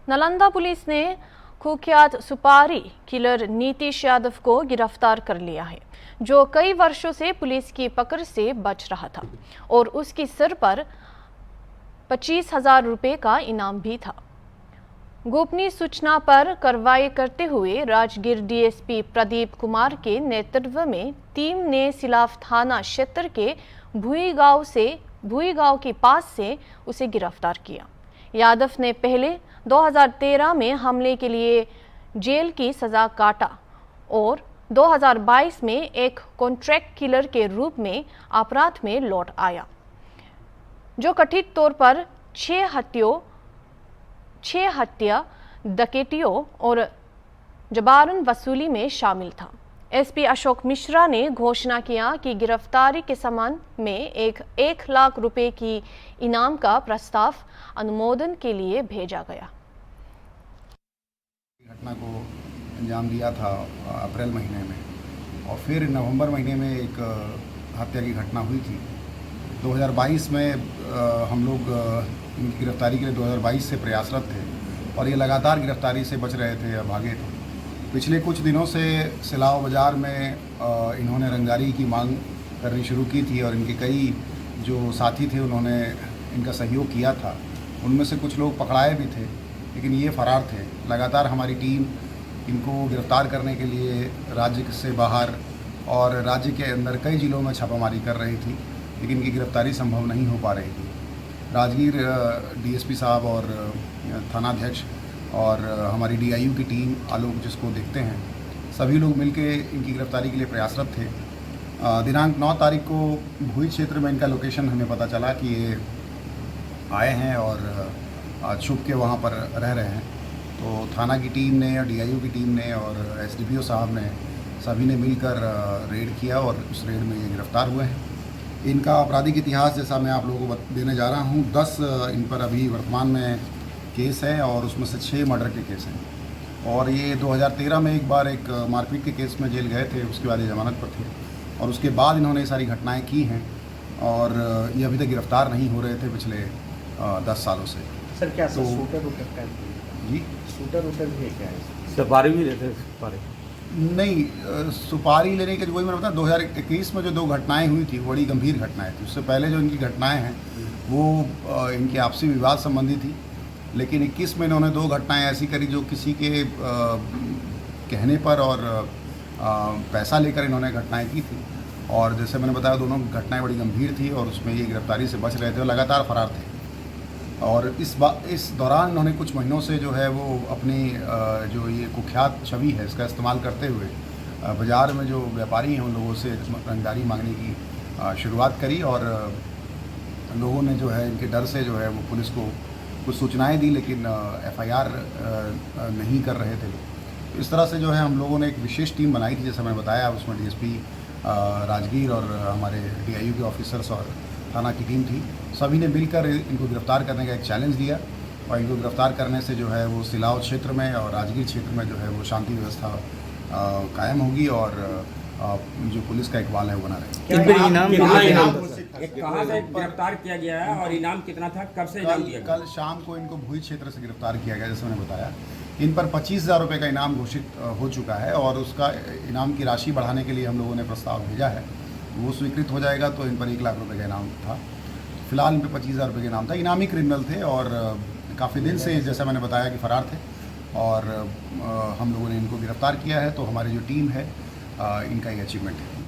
Nalanda police ने कुख्यात सुपारी किलर नीतीश यादव को गिरफ्तार कर लिया है, जो कई वर्षों से पुलिस की पकड़ से बच रहा था और उसकी सिर पर 25,000 रुपये का इनाम भी था। गोपनीय सूचना पर कार्रवाई करते हुए राजगीर डीएसपी प्रदीप कुमार के नेतृत्व में टीम ने सिलाव थाना क्षेत्र के भुई गांव के पास से उसे गिरफ्तार किया। यादव ने पहले 2013 में हमले के लिए जेल की सजा काटा और 2022 में एक कॉन्ट्रैक्ट किलर के रूप में अपराध में लौट आया, जो कथित तौर पर 6 हत्या, डकैतियों और जबरन वसूली में शामिल था। एसपी अशोक मिश्रा ने घोषणा किया कि गिरफ्तारी के संबंध में 1 लाख रुपए की इनाम का प्रस्ताव अनुमोदन के लिए भेजा गया। घटना को अंजाम दिया था अप्रैल महीने में और फिर नवंबर महीने में एक हत्या की घटना हुई थी। 2022 में हम लोग इनकी गिरफ्तारी के लिए 2022 से प्रयासरत थे और ये लगातार गिरफ्तारी से बच रहे थे या भागे थे। पिछले कुछ दिनों से सिलाव बाज़ार में इन्होंने रंगदारी की मांग करनी शुरू की थी और इनके कई जो साथी थे उन्होंने इनका सहयोग किया था। उनमें से कुछ लोग पकड़ाए भी थे, लेकिन ये फरार थे। लगातार हमारी टीम इनको गिरफ्तार करने के लिए राज्य से बाहर और राज्य के अंदर कई जिलों में छापामारी कर रही थी, लेकिन इनकी गिरफ्तारी संभव नहीं हो पा रही थी। राजगीर डीएसपी साहब और थानाध्यक्ष और हमारी डीआईयू की टीम आलोक जिसको देखते हैं, सभी लोग मिलके इनकी गिरफ्तारी के लिए प्रयासरत थे। दिनांक 9 तारीख को भुई क्षेत्र में इनका लोकेशन हमें पता चला कि ये आए हैं और छुप के वहाँ पर रह रहे हैं। तो थाना की टीम ने और डीआईयू की टीम ने और एसडीपीओ साहब ने सभी ने मिलकर रेड किया और उस रेड में ये गिरफ्तार हुए हैं। इनका आपराधिक इतिहास जैसा मैं आप लोगों को देने जा रहा हूँ। 10 इन पर अभी वर्तमान में केस है और उसमें से 6 मर्डर के केस हैं और ये 2013 में एक बार एक मारपीट के केस में जेल गए थे, उसके बाद ये जमानत पर थे और उसके बाद इन्होंने ये सारी घटनाएं की हैं और ये अभी तक गिरफ्तार नहीं हो रहे थे पिछले 10 सालों से। सर क्या तो शूटर का जी शूटर भी है क्या है? सुपारी भी लेते सुपारी नहीं, सुपारी लेने के वही मैंने बताया 2021 में जो 2 घटनाएं हुई थी बड़ी गंभीर घटनाएं थी। उससे पहले जो इनकी घटनाएं हैं वो इनके आपसी विवाद संबंधी थी, लेकिन 21 में इन्होंने 2 घटनाएं ऐसी करी जो किसी के कहने पर और पैसा लेकर इन्होंने घटनाएं की थी और जैसे मैंने बताया दोनों घटनाएं बड़ी गंभीर थी और उसमें ये गिरफ्तारी से बच रहे थे और लगातार फरार थे। और इस दौरान इन्होंने कुछ महीनों से जो है वो अपनी जो ये कुख्यात छवि है इसका इस्तेमाल करते हुए बाज़ार में जो व्यापारी हैं उन लोगों से रंगदारी मांगने की शुरुआत करी और लोगों ने जो है इनके डर से जो है वो पुलिस को कुछ सूचनाएं दी, लेकिन एफआईआर नहीं कर रहे थे। इस तरह से जो है हम लोगों ने एक विशेष टीम बनाई थी, जैसा मैंने बताया। उसमें डीएसपी राजगीर और हमारे डीआईयू के ऑफिसर्स और थाना की टीम थी। सभी ने मिलकर इनको गिरफ्तार करने का एक चैलेंज दिया और इनको गिरफ्तार करने से जो है वो सिलाव क्षेत्र में और राजगीर क्षेत्र में जो है वो शांति व्यवस्था कायम होगी और जो पुलिस का इकबाल है वो बना रहेगा। कहाँ से गिरफ्तार किया गया है और इनाम कितना था, कब से इनाम दिया गया? कल शाम को इनको भुई क्षेत्र से गिरफ्तार किया गया। जैसे मैंने बताया, इन पर 25,000 रुपये का इनाम घोषित हो चुका है और उसका इनाम की राशि बढ़ाने के लिए हम लोगों ने प्रस्ताव भेजा है। वो स्वीकृत हो जाएगा तो इन पर 1 लाख रुपये का इनाम था। फिलहाल इन पर 25,000 रुपये का इनाम था। इनामी क्रिमिनल थे और काफ़ी दिन से जैसा मैंने बताया कि फ़रार थे और हम लोगों ने इनको गिरफ्तार किया है। तो हमारी जो टीम है इनका ये अचीवमेंट है।